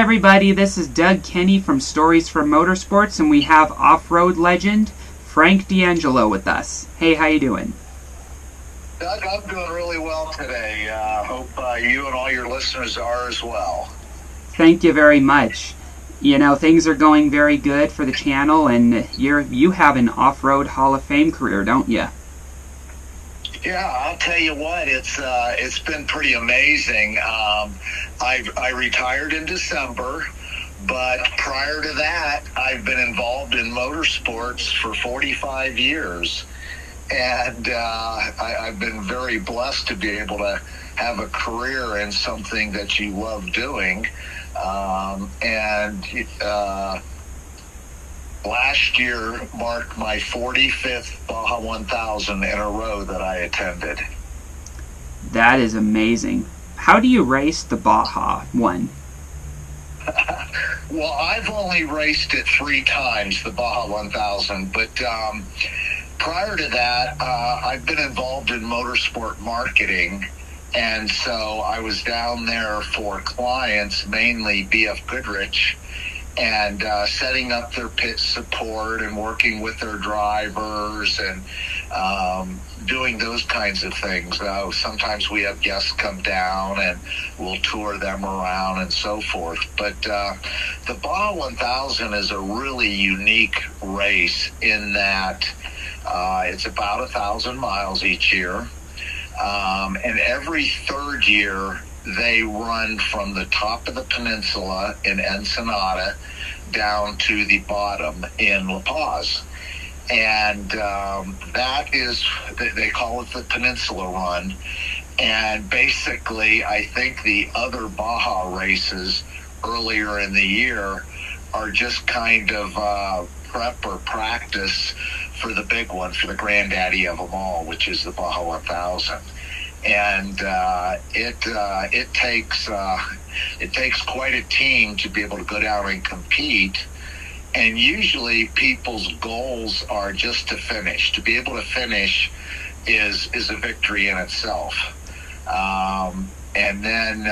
everybody, this is Doug Kenny from Stories from Motorsports, and we have off-road legend Frank DeAngelo with us. Hey, how you doing? Doug, I'm doing really well today. Hope you and all your listeners are as well. Thank you very much. You know, things are going very good for the channel, and you have an off-road Hall of Fame career, don't you? Yeah, I'll tell you what, it's been pretty amazing. I retired in December, but prior to that, I've been involved in motorsports for 45 years. And I've been very blessed to be able to have a career in something that you love doing. Last year marked my 45th Baja 1000 in a row that I attended. That is amazing. How do you race the Baja one? Well, I've only raced it 3 times, the Baja 1000, but prior to that, I've been involved in motorsport marketing, and so I was down there for clients, mainly BF Goodrich, and setting up their pit support and working with their drivers and doing those kinds of things. Sometimes we have guests come down and we'll tour them around and so forth. But the Baja 1000 is a really unique race in that it's about 1,000 miles each year. And every third year, they run from the top of the peninsula in Ensenada down to the bottom in La Paz. And that is, they call it the Peninsula Run. And basically, I think the other Baja races earlier in the year are just kind of prep or practice for the big one, for the granddaddy of them all, which is the Baja 1000. And it takes quite a team to be able to go down and compete. And usually people's goals are just to finish. To be able to finish is a victory in itself. And then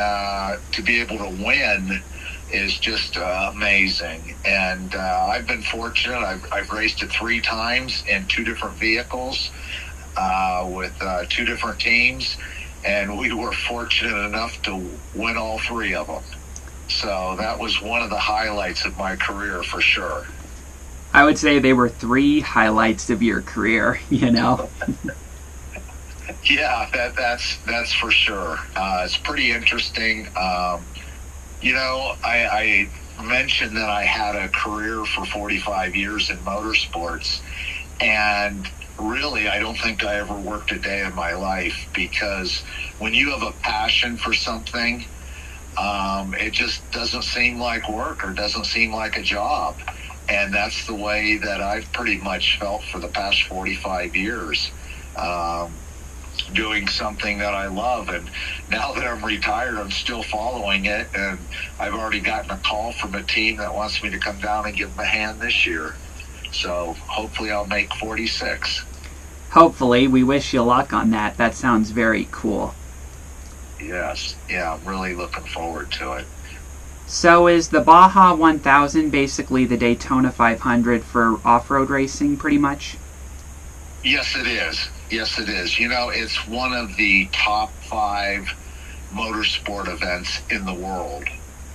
to be able to win is just amazing. And I've been fortunate. I've raced it 3 times in 2 different vehicles with 2 different teams, and we were fortunate enough to win all 3 of them. So that was one of the highlights of my career for sure. I would say they were 3 highlights of your career, you know? Yeah, that's for sure. It's pretty interesting. You know, I mentioned that I had a career for 45 years in motorsports, and really, I don't think I ever worked a day in my life, because when you have a passion for something, it just doesn't seem like work or doesn't seem like a job. And that's the way that I've pretty much felt for the past 45 years, doing something that I love. And now that I'm retired, I'm still following it. And I've already gotten a call from a team that wants me to come down and give them a hand this year. So hopefully I'll make 46. Hopefully. We wish you luck on that. That sounds very cool. Yes. Yeah, I'm really looking forward to it. So is the Baja 1000 basically the Daytona 500 for off-road racing, pretty much? Yes, it is. Yes, it is. You know, it's one of the top 5 motorsport events in the world.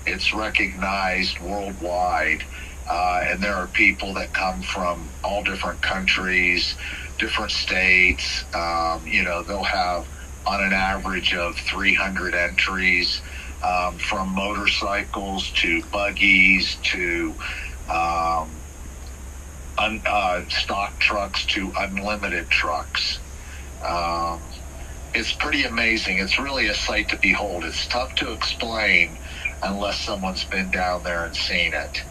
It's recognized worldwide. And there are people that come from all different countries, different states. You know, they'll have on an average of 300 entries, from motorcycles to buggies to stock trucks to unlimited trucks. It's pretty amazing. It's really a sight to behold. It's tough to explain unless someone's been down there and seen it.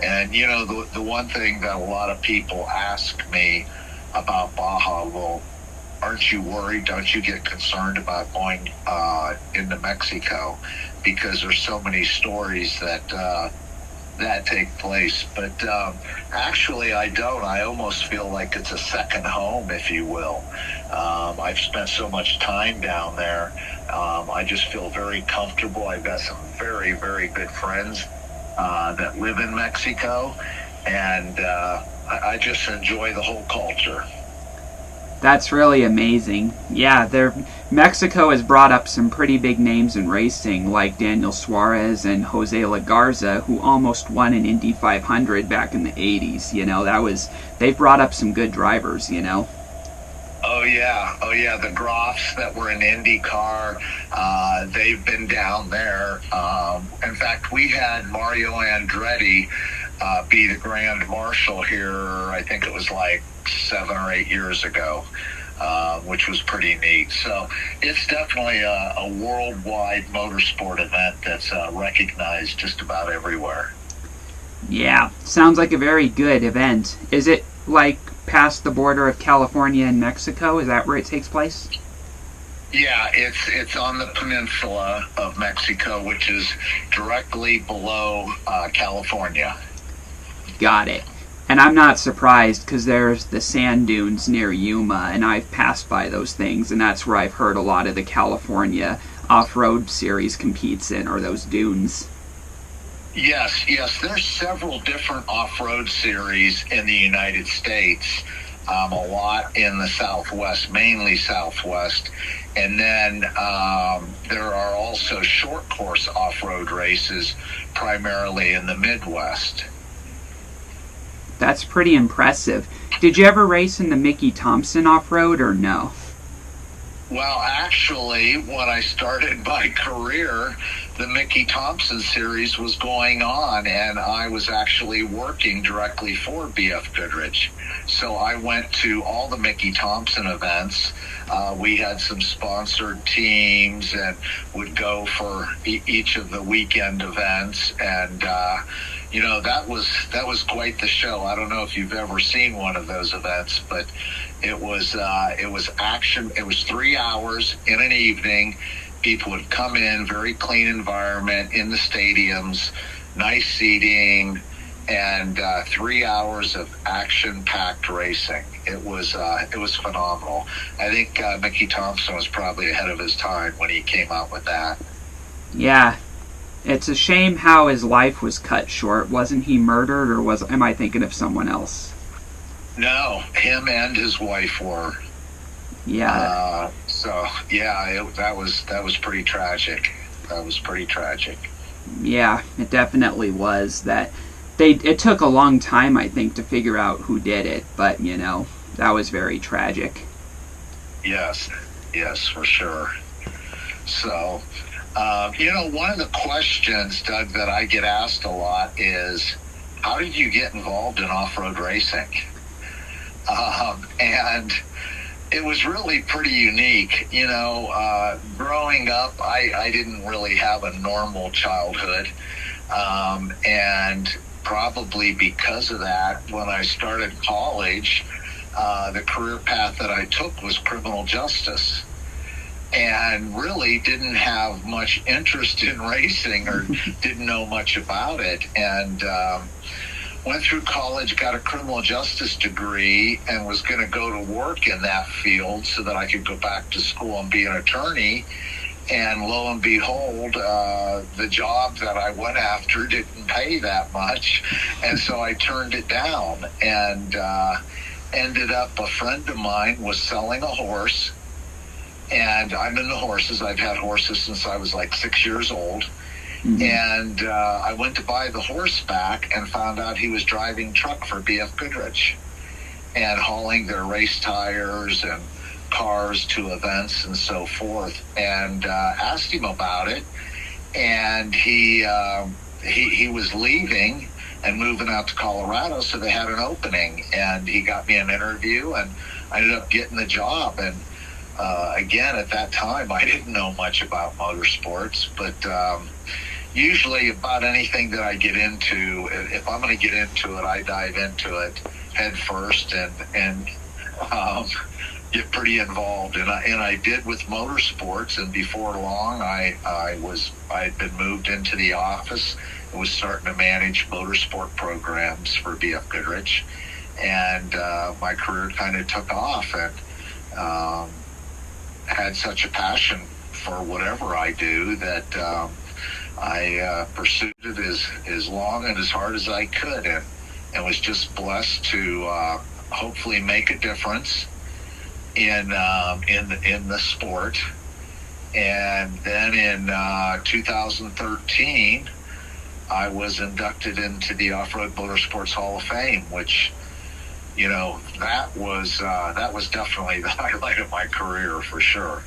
And, you know, the one thing that a lot of people ask me about Baja, well, aren't you worried? Don't you get concerned about going into Mexico? Because there's so many stories that take place. But actually, I don't. I almost feel like it's a second home, if you will. I've spent so much time down there. I just feel very comfortable. I've got some very, very good friends that live in Mexico, and I just enjoy the whole culture. That's really amazing. Yeah, Mexico has brought up some pretty big names in racing, like Daniel Suarez and Jose Lagarza, who almost won an Indy 500 back in the 80s. They've brought up some good drivers, Oh yeah, the Groffs that were in IndyCar, they've been down there. In fact, we had Mario Andretti be the Grand Marshal here, I think it was like 7 or 8 years ago, which was pretty neat. So it's definitely a worldwide motorsport event that's recognized just about everywhere. Yeah, sounds like a very good event. Is it like past the border of California and Mexico? Is that where it takes place? Yeah, it's on the peninsula of Mexico, which is directly below California. Got it. And I'm not surprised, because there's the sand dunes near Yuma, and I've passed by those things, and that's where I've heard a lot of the California off-road series competes in, or those dunes. Yes. There's several different off-road series in the United States. A lot in the Southwest, mainly Southwest. And then there are also short course off-road races, primarily in the Midwest. That's pretty impressive. Did you ever race in the Mickey Thompson off-road, or no? Well, actually, when I started my career, the Mickey Thompson series was going on, and I was actually working directly for BF Goodrich. So I went to all the Mickey Thompson events. We had some sponsored teams and would go for each of the weekend events, and that was quite the show. I don't know if you've ever seen one of those events, but it was action. It was 3 hours in an evening. People would come in, very clean environment in the stadiums, nice seating, and 3 hours of action-packed racing. It was phenomenal. I think Mickey Thompson was probably ahead of his time when he came out with that. Yeah. It's a shame how his life was cut short. Wasn't he murdered, or am I thinking of someone else? No, him and his wife were. Yeah. That was pretty tragic. That was pretty tragic. Yeah, it definitely was. It took a long time, I think, to figure out who did it, but that was very tragic. Yes, for sure. So, one of the questions, Doug, that I get asked a lot is, how did you get involved in off-road racing? And it was really pretty unique. Growing up, I didn't really have a normal childhood. And probably because of that, when I started college, the career path that I took was criminal justice. And really didn't have much interest in racing or didn't know much about it. And went through college, got a criminal justice degree, and was going to go to work in that field so that I could go back to school and be an attorney. And lo and behold, the job that I went after didn't pay that much. And so I turned it down, and ended up, a friend of mine was selling a horse. And I'm into horses. I've had horses since I was like 6 years old. Mm-hmm. And I went to buy the horse back and found out he was driving truck for BF Goodrich and hauling their race tires and cars to events and so forth. And asked him about it. And he was leaving and moving out to Colorado, so they had an opening. And he got me an interview, and I ended up getting the job. And again, at that time, I didn't know much about motorsports, but usually about anything that I get into, if I'm going to get into it, I dive into it head first and get pretty involved. And I did with motorsports, and before long, I had been moved into the office and was starting to manage motorsport programs for BF Goodrich, and my career kind of took off, and had such a passion for whatever I do that I pursued it as long and as hard as I could, and was just blessed to hopefully make a difference in the sport. And then in 2013, I was inducted into the Off-Road Motorsports Hall of Fame, which, that was definitely the highlight of my career for sure.